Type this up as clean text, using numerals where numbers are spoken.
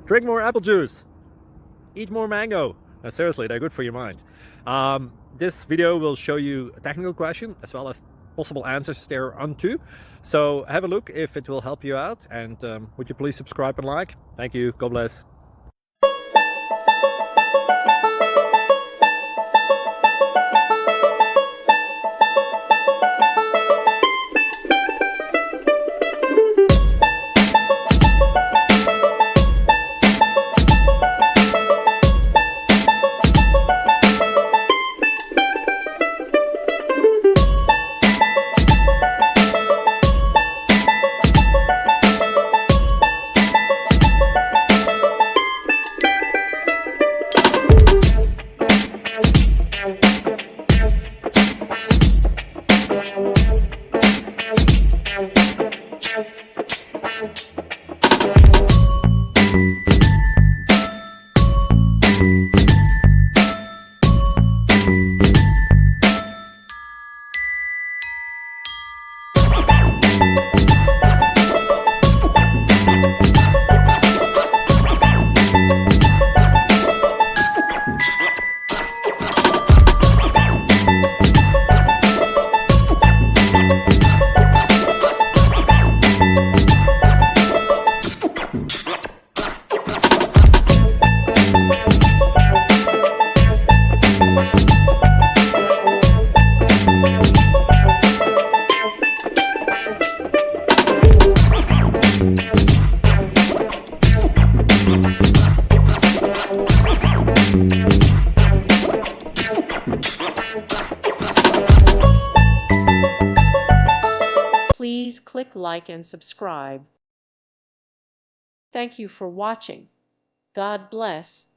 Drink more apple juice. Eat more mango. No, seriously, they're good for your mind. This video will show you a technical question as well as possible answers thereunto. So have a look if it will help you out, and would you please subscribe and like? Thank you. God bless. Please click like and subscribe. Thank you for watching. God bless.